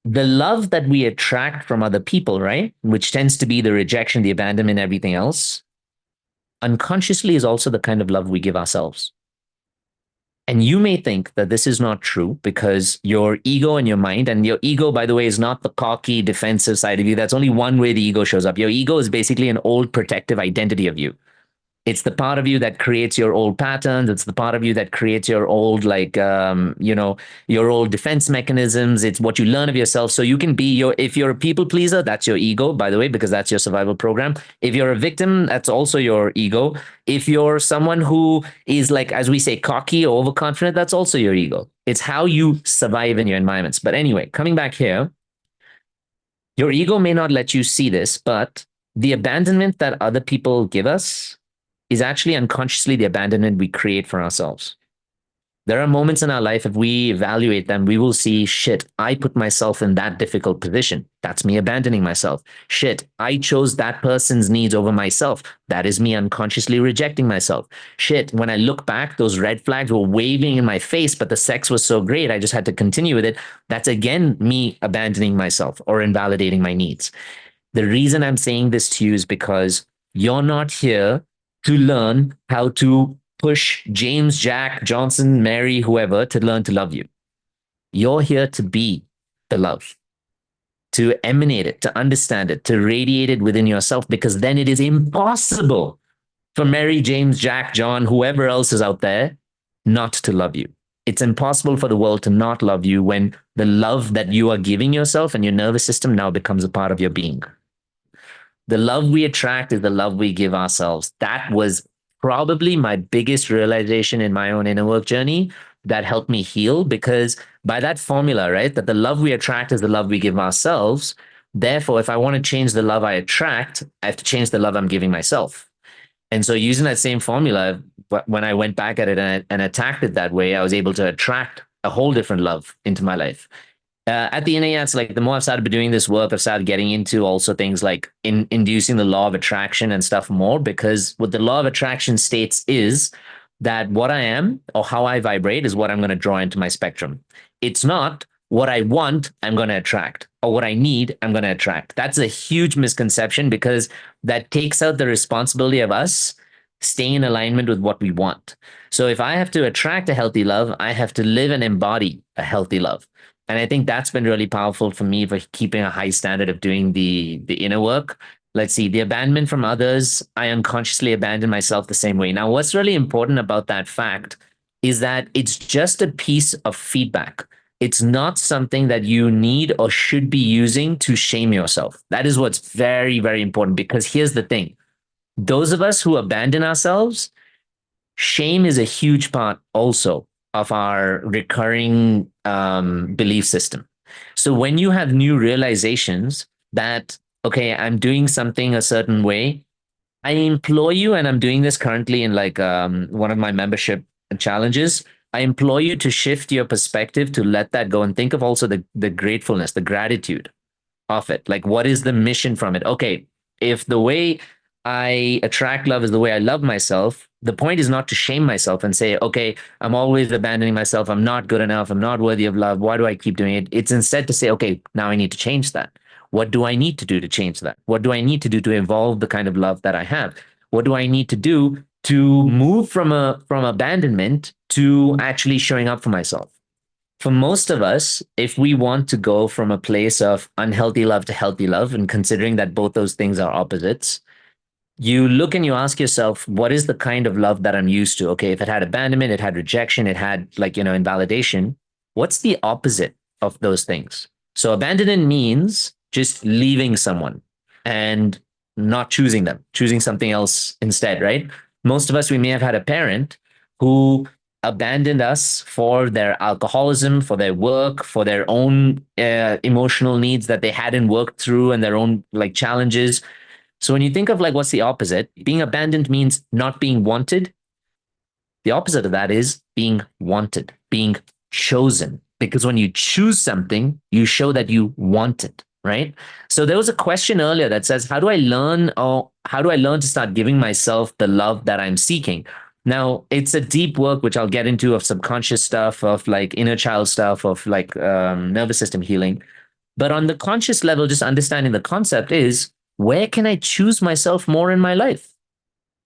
the love that we attract from other people, right? Which tends to be the rejection, the abandonment, everything else, unconsciously is also the kind of love we give ourselves. And you may think that this is not true because your ego and your mind, and your ego, by the way, is not the cocky, defensive side of you. That's only one way the ego shows up. Your ego is basically an old protective identity of you. It's the part of you that creates your old patterns. It's the part of you that creates your old, your old defense mechanisms. It's what you learn of yourself. So you can be if you're a people pleaser, that's your ego, by the way, because that's your survival program. If you're a victim, that's also your ego. If you're someone who is, like, as we say, cocky or overconfident, that's also your ego. It's how you survive in your environments. But anyway, coming back here, your ego may not let you see this, but the abandonment that other people give us is actually unconsciously the abandonment we create for ourselves. There are moments in our life, if we evaluate them, we will see, shit, I put myself in that difficult position. That's me abandoning myself. Shit, I chose that person's needs over myself. That is me unconsciously rejecting myself. Shit, when I look back, those red flags were waving in my face, but the sex was so great, I just had to continue with it. That's again me abandoning myself or invalidating my needs. The reason I'm saying this to you is because you're not here to learn how to push James, Jack, Johnson, Mary, whoever to learn to love you. You're here to be the love, to emanate it, to understand it, to radiate it within yourself, because then it is impossible for Mary, James, Jack, John, whoever else is out there not to love you. It's impossible for the world to not love you when the love that you are giving yourself and your nervous system now becomes a part of your being. The love we attract is the love we give ourselves. That was probably my biggest realization in my own inner work journey that helped me heal, because by that formula, right, that the love we attract is the love we give ourselves. Therefore, if I want to change the love I attract, I have to change the love I'm giving myself. And so, using that same formula, when I went back at it and attacked it that way, I was able to attract a whole different love into my life. At the end, yeah, it's like the more I've started doing this work, I've started getting into also things like inducing the law of attraction and stuff more, because what the law of attraction states is that what I am or how I vibrate is what I'm going to draw into my spectrum. It's not what I want, I'm going to attract, or what I need, I'm going to attract. That's a huge misconception, because that takes out the responsibility of us staying in alignment with what we want. So if I have to attract a healthy love, I have to live and embody a healthy love. And I think that's been really powerful for me for keeping a high standard of doing the inner work. Let's see, the abandonment from others, I unconsciously abandon myself the same way. Now, what's really important about that fact is that it's just a piece of feedback. It's not something that you need or should be using to shame yourself. That is what's very, very important, because here's the thing. Those of us who abandon ourselves, shame is a huge part also of our recurring belief system. So when you have new realizations that, okay, I'm doing something a certain way, I implore you, and I'm doing this currently in like one of my membership challenges. I implore you to shift your perspective, to let that go and think of also the gratefulness, the gratitude of it. Like, what is the mission from it? Okay, if the way I attract love is the way I love myself, the point is not to shame myself and say, okay, I'm always abandoning myself. I'm not good enough. I'm not worthy of love. Why do I keep doing it? It's instead to say, okay, now I need to change that. What do I need to do to change that? What do I need to do to evolve the kind of love that I have? What do I need to do to move from abandonment to actually showing up for myself? For most of us, if we want to go from a place of unhealthy love to healthy love, and considering that both those things are opposites, you look and you ask yourself, what is the kind of love that I'm used to? Okay, if it had abandonment, it had rejection, it had, like, invalidation. What's the opposite of those things? So abandonment means just leaving someone and not choosing them, choosing something else instead, right? Most of us, we may have had a parent who abandoned us for their alcoholism, for their work, for their own emotional needs that they hadn't worked through, and their own like challenges. So when you think of like what's the opposite, being abandoned means not being wanted. The opposite of that is being wanted, being chosen. Because when you choose something, you show that you want it, right? So there was a question earlier that says, how do I learn to start giving myself the love that I'm seeking? Now, it's a deep work, which I'll get into, of subconscious stuff, of like inner child stuff, of like nervous system healing. But on the conscious level, just understanding the concept is, where can I choose myself more in my life?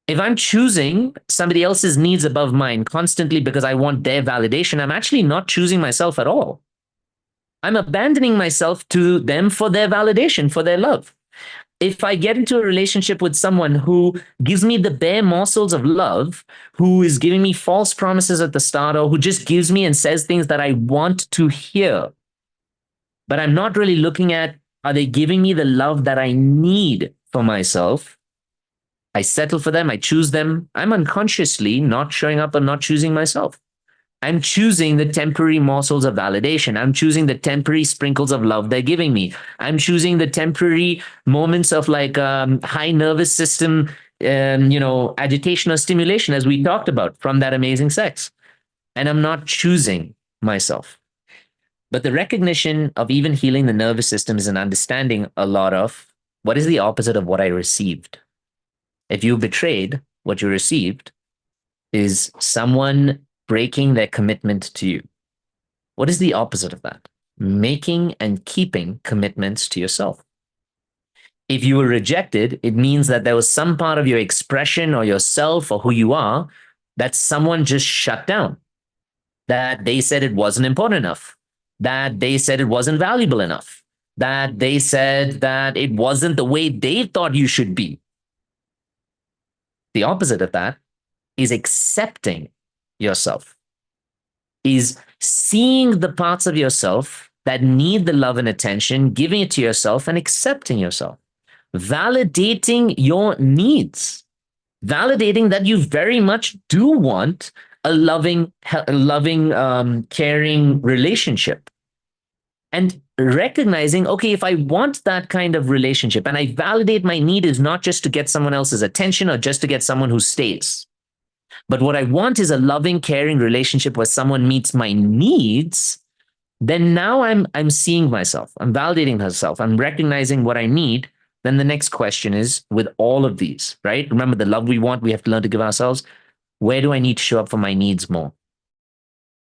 If I'm choosing somebody else's needs above mine constantly because I want their validation, I'm actually not choosing myself at all. I'm abandoning myself to them for their validation, for their love. If I get into a relationship with someone who gives me the bare morsels of love, who is giving me false promises at the start, or who just gives me and says things that I want to hear, but I'm not really looking at, are they giving me the love that I need for myself? I settle for them, I choose them. I'm unconsciously not showing up and not choosing myself. I'm choosing the temporary morsels of validation. I'm choosing the temporary sprinkles of love they're giving me. I'm choosing the temporary moments of like high nervous system, agitation or stimulation, as we talked about from that amazing sex. And I'm not choosing myself. But the recognition of even healing the nervous system is an understanding a lot of what is the opposite of what I received. If you betrayed, what you received is someone breaking their commitment to you. What is the opposite of that? Making and keeping commitments to yourself. If you were rejected, it means that there was some part of your expression or yourself or who you are that someone just shut down, that they said it wasn't important enough, that they said it wasn't valuable enough, that they said that it wasn't the way they thought you should be. The opposite of that is accepting yourself, is seeing the parts of yourself that need the love and attention, giving it to yourself and accepting yourself, validating your needs, validating that you very much do want a loving, caring relationship. And recognizing, okay, if I want that kind of relationship and I validate my need is not just to get someone else's attention or just to get someone who stays, but what I want is a loving, caring relationship where someone meets my needs, then now I'm seeing myself, I'm validating myself, I'm recognizing what I need. Then the next question is, with all of these, right? Remember, the love we want, we have to learn to give ourselves. Where do I need to show up for my needs more?